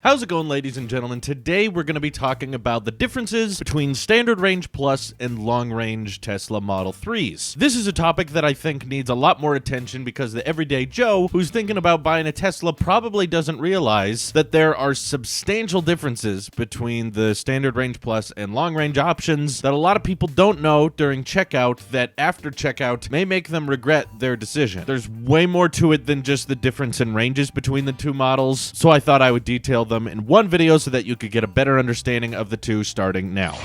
How's it going, ladies and gentlemen? Today we're going to be talking about the differences between Standard Range Plus and Long Range Tesla Model 3s. This is a topic that I think needs a lot more attention because the everyday Joe who's thinking about buying a Tesla probably doesn't realize that there are substantial differences between the Standard Range Plus and Long Range options that a lot of people don't know during checkout that after checkout may make them regret their decision. There's way more to it than just the difference in ranges between the two models, so I thought I would detail them in one video so that you could get a better understanding of the two starting now.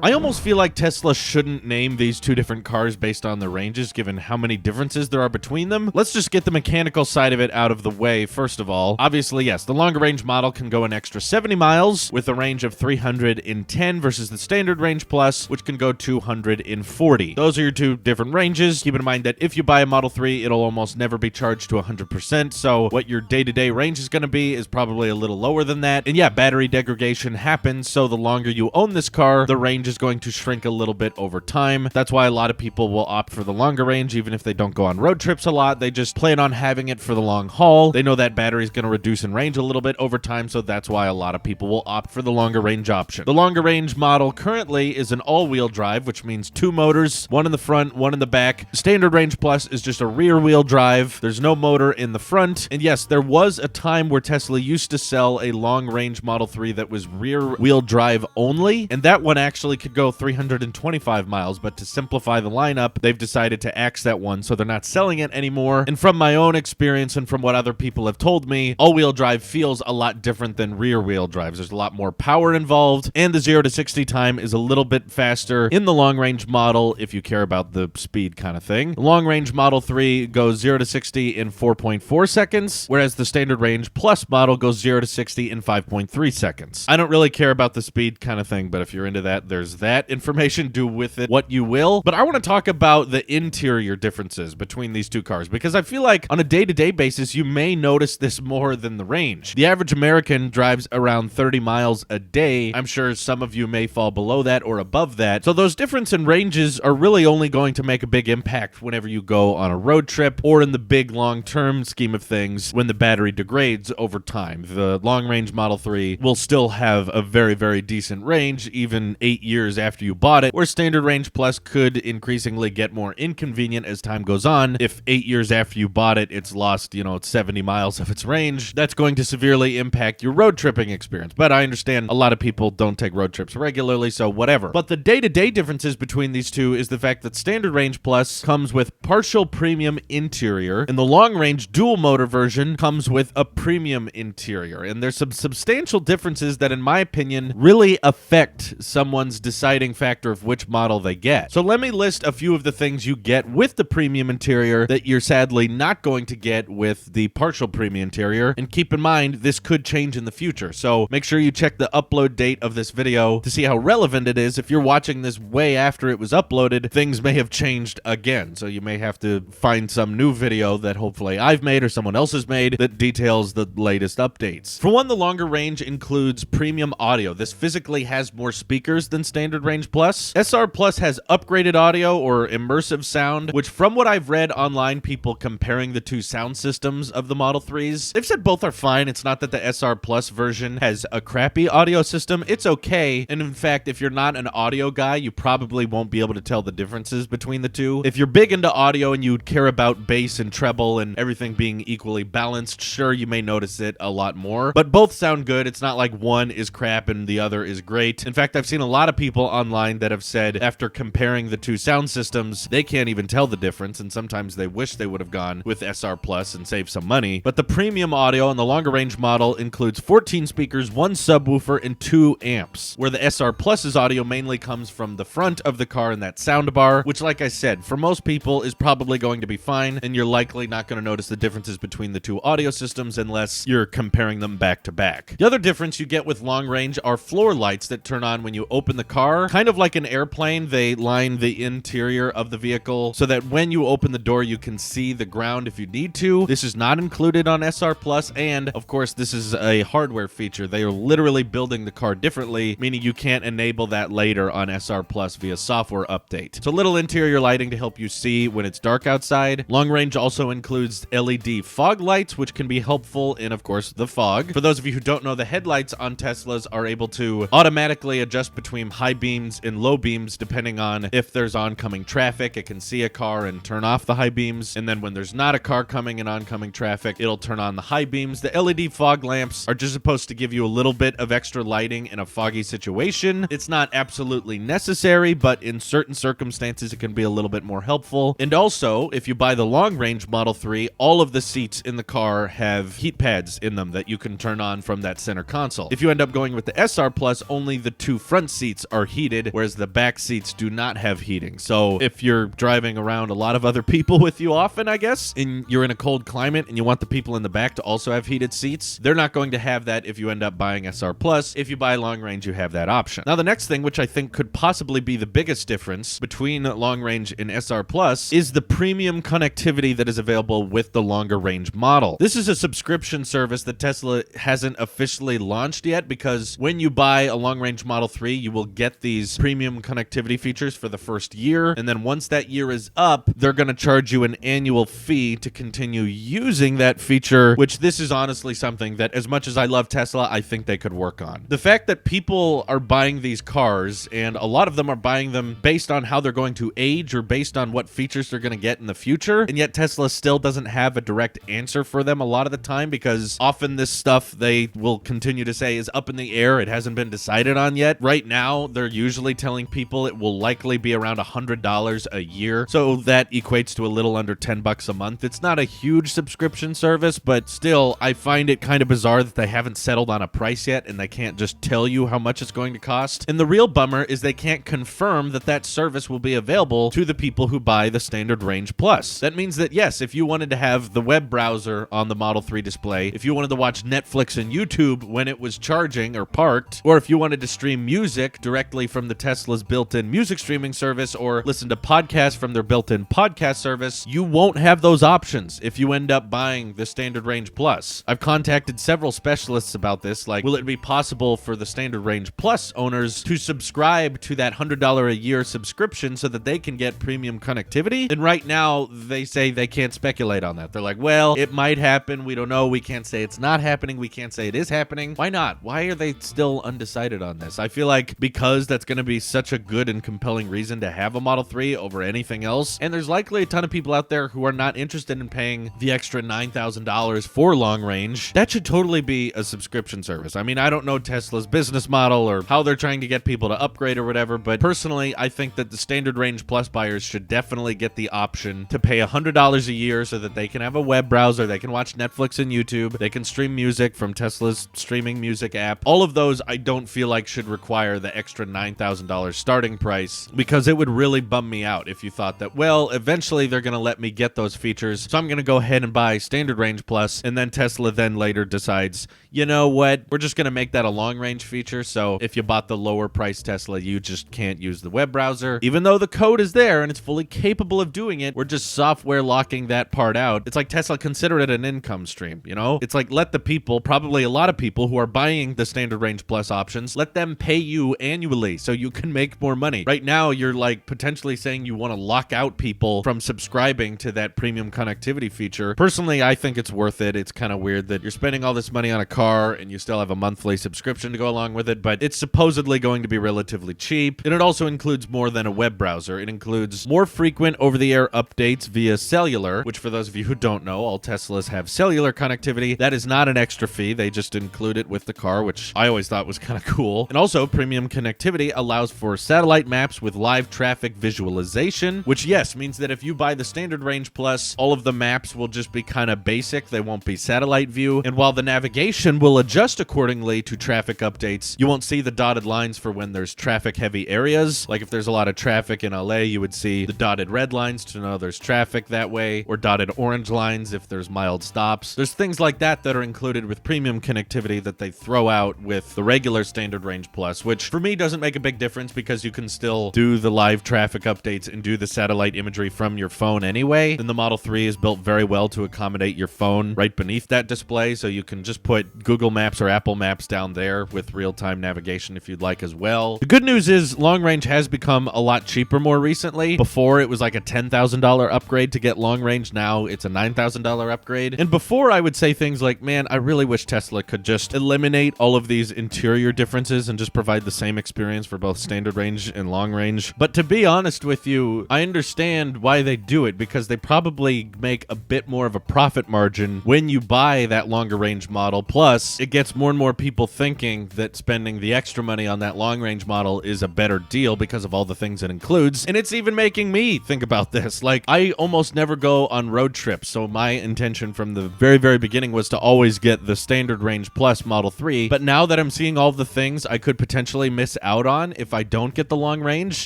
I almost feel like Tesla shouldn't name these two different cars based on their ranges, given how many differences there are between them. Let's just get the mechanical side of it out of the way first of all. Obviously, yes, the longer range model can go an extra 70 miles with a range of 310 versus the Standard Range Plus, which can go 240. Those are your two different ranges. Keep in mind that if you buy a Model 3, it'll almost never be charged to 100%, so what your day-to-day range is going to be is probably a little lower than that. And yeah, battery degradation happens, so the longer you own this car, the range is going to shrink a little bit over time. That's why a lot of people will opt for the longer range, even if they don't go on road trips a lot. They just plan on having it for the long haul. They know that battery is going to reduce in range a little bit over time, so that's why a lot of people will opt for the longer range option. The longer range model currently is an all-wheel drive, which means two motors, one in the front, one in the back. Standard Range Plus is just a rear-wheel drive. There's no motor in the front. And yes, there was a time where Tesla used to sell a long-range Model 3 that was rear-wheel drive only, and that one actually could go 325 miles, but to simplify the lineup, they've decided to axe that one, so they're not selling it anymore. And from my own experience and from what other people have told me, all-wheel drive feels a lot different than rear-wheel drives. There's a lot more power involved, and the 0 to 60 time is a little bit faster in the long-range model if you care about the speed kind of thing. The long-range Model 3 goes 0 to 60 in 4.4 seconds, whereas the Standard Range Plus model goes 0 to 60 in 5.3 seconds. I don't really care about the speed kind of thing, but if you're into that, there's that information. Do with it what you will. But I want to talk about the interior differences between these two cars, because I feel like on a day-to-day basis, you may notice this more than the range. The average American drives around 30 miles a day. I'm sure some of you may fall below that or above that. So those difference in ranges are really only going to make a big impact whenever you go on a road trip or in the big long-term scheme of things when the battery degrades over time. The long-range Model 3 will still have a very, very decent range even 8 years after you bought it, where Standard Range Plus could increasingly get more inconvenient as time goes on. If 8 years after you bought it, it's lost, 70 miles of its range, that's going to severely impact your road tripping experience. But I understand a lot of people don't take road trips regularly, so whatever. But the day-to-day differences between these two is the fact that Standard Range Plus comes with partial premium interior, and the long-range dual-motor version comes with a premium interior. And there's some substantial differences that, in my opinion, really affect someone's deciding factor of which model they get. So let me list a few of the things you get with the premium interior that you're sadly not going to get with the partial premium interior, and keep in mind this could change in the future, so make sure you check the upload date of this video to see how relevant it is. If you're watching this way after it was uploaded, things may have changed again, so you may have to find some new video that hopefully I've made or someone else has made that details the latest updates. For one, the longer range includes premium audio. This physically has more speakers than Standard Range Plus. SR Plus has upgraded audio or immersive sound, which from what I've read online, people comparing the two sound systems of the Model 3s, they've said both are fine. It's not that the SR Plus version has a crappy audio system. It's okay. And in fact, if you're not an audio guy, you probably won't be able to tell the differences between the two. If you're big into audio and you care about bass and treble and everything being equally balanced, sure, you may notice it a lot more. But both sound good. It's not like one is crap and the other is great. In fact, I've seen a lot of people online that have said after comparing the two sound systems, they can't even tell the difference, and sometimes they wish they would have gone with SR Plus and saved some money. But the premium audio on the longer range model includes 14 speakers, 1 subwoofer, and 2 amps, where the SR Plus's audio mainly comes from the front of the car in that sound bar, which, like I said, for most people is probably going to be fine, and you're likely not going to notice the differences between the two audio systems unless you're comparing them back to back. The other difference you get with long range are floor lights that turn on when you open the car. Kind of like an airplane, they line the interior of the vehicle so that when you open the door, you can see the ground if you need to. This is not included on SR Plus, and of course, this is a hardware feature. They are literally building the car differently, meaning you can't enable that later on SR Plus via software update. So little interior lighting to help you see when it's dark outside. Long range also includes LED fog lights, which can be helpful in, of course, the fog. For those of you who don't know, the headlights on Teslas are able to automatically adjust between high beams and low beams depending on if there's oncoming traffic. It can see a car and turn off the high beams, and then when there's not a car coming in oncoming traffic, it'll turn on the high beams. The LED fog lamps are just supposed to give you a little bit of extra lighting in a foggy situation. It's not absolutely necessary, but in certain circumstances, it can be a little bit more helpful. And also, if you buy the long-range Model 3, all of the seats in the car have heat pads in them that you can turn on from that center console. If you end up going with the SR Plus, only the two front seats are heated, whereas the back seats do not have heating. So if you're driving around a lot of other people with you often, I guess, and you're in a cold climate and you want the people in the back to also have heated seats, they're not going to have that if you end up buying SR Plus. If you buy long range, you have that option. Now, the next thing, which I think could possibly be the biggest difference between long range and SR Plus, is the premium connectivity that is available with the longer range model. This is a subscription service that Tesla hasn't officially launched yet, because when you buy a long range Model 3, you will get these premium connectivity features for the first year, and then once that year is up, they're going to charge you an annual fee to continue using that feature, which this is honestly something that, as much as I love Tesla, I think they could work on. The fact that people are buying these cars, and a lot of them are buying them based on how they're going to age or based on what features they're going to get in the future, and yet Tesla still doesn't have a direct answer for them a lot of the time, because often this stuff they will continue to say is up in the air. It hasn't been decided on yet. Right now, they're usually telling people it will likely be around $100 a year, so that equates to a little under $10 a month. It's not a huge subscription service, but still, I find it kind of bizarre that they haven't settled on a price yet and they can't just tell you how much it's going to cost. And the real bummer is they can't confirm that that service will be available to the people who buy the Standard Range Plus. That means that, yes, if you wanted to have the web browser on the Model 3 display, if you wanted to watch Netflix and YouTube when it was charging or parked, or if you wanted to stream music directly from the Tesla's built-in music streaming service, or listen to podcasts from their built-in podcast service, you won't have those options if you end up buying the Standard Range Plus. I've contacted several specialists about this, like, will it be possible for the Standard Range Plus owners to subscribe to that $100 a year subscription so that they can get premium connectivity? And right now, they say they can't speculate on that. They're like, well, it might happen. We don't know. We can't say it's not happening. We can't say it is happening. Why not? Why are they still undecided on this? I feel like because that's going to be such a good and compelling reason to have a Model 3 over anything else, and there's likely a ton of people out there who are not interested in paying the extra $9,000 for long range, that should totally be a subscription service. I mean, I don't know Tesla's business model or how they're trying to get people to upgrade or whatever, but personally, I think that the Standard Range Plus buyers should definitely get the option to pay $100 a year so that they can have a web browser, they can watch Netflix and YouTube, they can stream music from Tesla's streaming music app. All of those I don't feel like should require the extra $9,000 starting price, because it would really bum me out if you thought that, well, eventually they're going to let me get those features, so I'm going to go ahead and buy Standard Range Plus, and then Tesla then later decides, you know what, we're just going to make that a long range feature, so if you bought the lower price Tesla, you just can't use the web browser. Even though the code is there and it's fully capable of doing it, we're just software locking that part out. It's like Tesla consider it an income stream, you know? It's like, let the people, probably a lot of people who are buying the Standard Range Plus options, let them pay you annually so you can make more money. Right now, you're like potentially saying you want to lock out people from subscribing to that premium connectivity feature. Personally, I think it's worth it. It's kind of weird that you're spending all this money on a car and you still have a monthly subscription to go along with it, but it's supposedly going to be relatively cheap. And it also includes more than a web browser. It includes more frequent over-the-air updates via cellular, which for those of you who don't know, all Teslas have cellular connectivity. That is not an extra fee. They just include it with the car, which I always thought was kind of cool. And also, premium connectivity allows for satellite maps with live traffic visualization, which, yes, means that if you buy the Standard Range Plus, all of the maps will just be kind of basic. They won't be satellite view. And while the navigation will adjust accordingly to traffic updates, you won't see the dotted lines for when there's traffic-heavy areas. Like if there's a lot of traffic in LA, you would see the dotted red lines to know there's traffic that way, or dotted orange lines if there's mild stops. There's things like that are included with premium connectivity that they throw out with the regular Standard Range Plus, which for me doesn't make a big difference because you can still do the live traffic updates and do the satellite imagery from your phone anyway. Then the Model 3 is built very well to accommodate your phone right beneath that display, so you can just put Google Maps or Apple Maps down there with real-time navigation if you'd like as well. The good news is long range has become a lot cheaper more recently. Before, it was like a $10,000 upgrade to get long range. Now it's a $9,000 upgrade. And before, I would say things like, man, I really wish Tesla could just eliminate all of these interior differences and just provide the same experience for both standard range and long range. But to be honest with you, I understand why they do it, because they probably make a bit more of a profit margin when you buy that longer range model. Plus, it gets more and more people thinking that spending the extra money on that long range model is a better deal because of all the things it includes. And it's even making me think about this. Like, I almost never go on road trips, so my intention from the very, very beginning was to always get the standard range plus Model 3. But now that I'm seeing all the things I could potentially miss out on if I don't get the long range,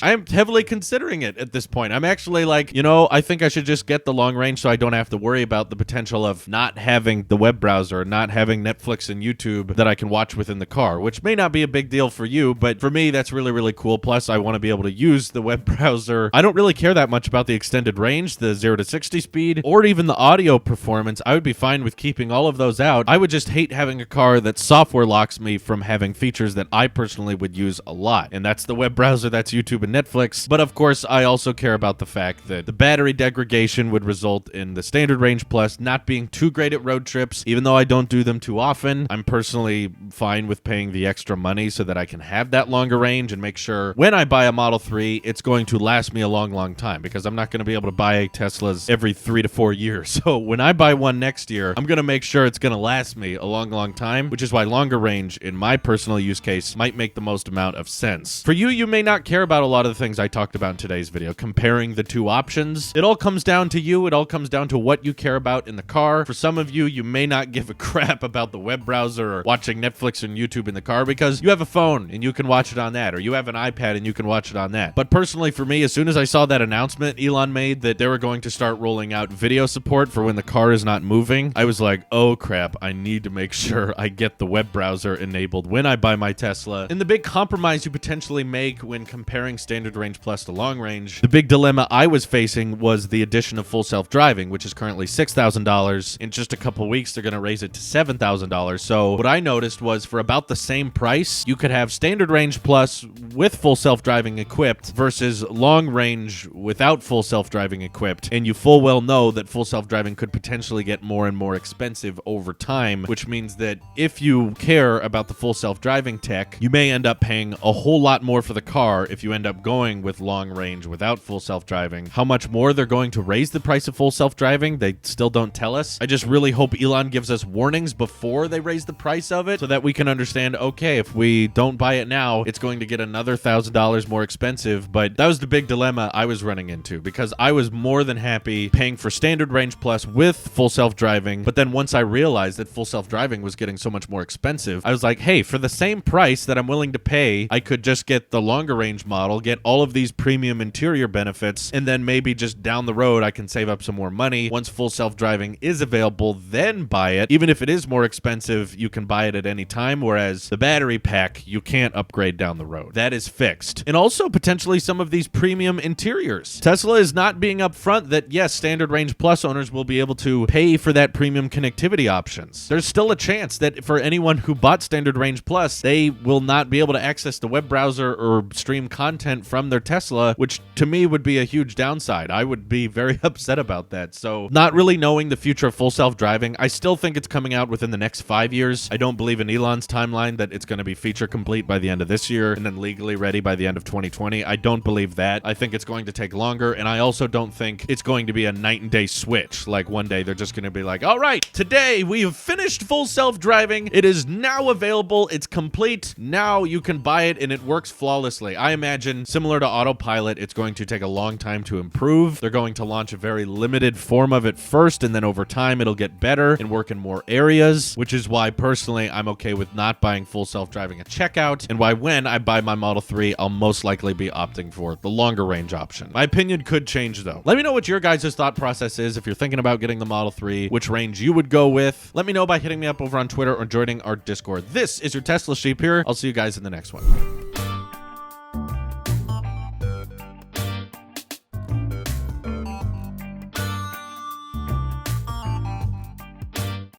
I'm heavily considering it at this point. I'm actually like, you know, I think I should just get the long range so I don't have to worry about the potential of not having the web browser, not having Netflix and YouTube that I can watch within the car, which may not be a big deal for you, but for me, that's really, really cool. Plus, I want to be able to use the web browser. I don't really care that much about the extended range, the 0 to 60 speed, or even the audio performance. I would be fine with keeping all of those out. I would just hate having a car that software locks me from having features that I personally would use a lot. And that's the web browser, that's YouTube and Netflix. But of course, I also care about the fact that the battery degradation would result in the standard range plus not being too great at road trips. Even though I don't do them too often, I'm personally fine with paying the extra money so that I can have that longer range and make sure when I buy a Model 3, it's going to last me a long, long time, because I'm not going to be able to buy Teslas every 3 to 4 years. So when I buy one next year, I'm going to make sure it's going to last me a long, long time, which is why longer range in my personal use case might make the most amount of sense. For you, you may not care about a lot of the things I talked about in today's video, comparing the two options. It all comes down to you. It all comes down to what you care about in the car. For some of you, you may not give a crap about the web browser or watching Netflix and YouTube in the car because you have a phone and you can watch it on that, or you have an iPad and you can watch it on that. But personally for me, as soon as I saw that announcement Elon made that they were going to start rolling out video support for when the car is not moving, I was like, oh crap, I need to make sure I get the web browser enabled when I buy my Tesla. And the big compromise you potentially make when comparing standard range plus to long range, the big dilemma I was facing was the addition of full self-driving, which is currently $6,000. In just a couple weeks, they're going to raise it to $7,000. So what I noticed was for about the same price, you could have standard range plus with full self-driving equipped versus long range without full self-driving equipped. And you full well know that full self-driving could potentially get more and more expensive over time, which means that if you care about the full self-driving tech, you may end up paying a whole lot more for the car if you end up going with long range without full self-driving. How much more they're going to raise the price of full self-driving, they still don't tell us. I just really hope Elon gives us warnings before they raise the price of it so that we can understand, okay, if we don't buy it now, it's going to get another $1,000 more expensive. But that was the big dilemma I was running into, because I was more than happy paying for standard range plus with full self-driving. But then once I realized that full self-driving was getting so much more expensive, I was like, hey, for the same price that I'm willing to pay, I could just get the longer range model, get all of these premium interior benefits, and then maybe just down the road I can save up some more money. Once full self-driving is available, then buy it. Even if it is more expensive, you can buy it at any time, whereas the battery pack, you can't upgrade down the road. That is fixed. And also potentially some of these premium interiors. Tesla is not being upfront that, yes, standard range plus owners will be able to pay for that premium connectivity options. There's still a chance that for anyone who bought standard range plus, they will not be able to access the web browser or stream content from their Tesla, which to me would be a huge downside. I would be very upset about that. So not really knowing the future of full self-driving, I still think it's coming out within the next 5 years. I don't believe in Elon's timeline that it's going to be feature complete by the end of this year and then legally ready by the end of 2020. I don't believe that. I think it's going to take longer, and I also don't think it's going to be a night and day switch. Like one day they're just going to be like, all right, today we have finished full self-driving. It is now available. It's complete. Now you can buy it and it works flawlessly. I imagine similar to autopilot, it's going to take a long time to improve. They're going to launch a very limited form of it first, and then over time it'll get better and work in more areas, which is why personally I'm okay with not buying full self-driving at checkout, and why when I buy my Model 3, I'll most likely be opting for the longer range option. My opinion could change though. Let me know what your guys' thought process is if you're thinking about getting the Model 3, which range you would go with. Let me know by hitting me up over on Twitter or joining our Discord. This is your Tesla Sheep here. I'll see you guys in the next one.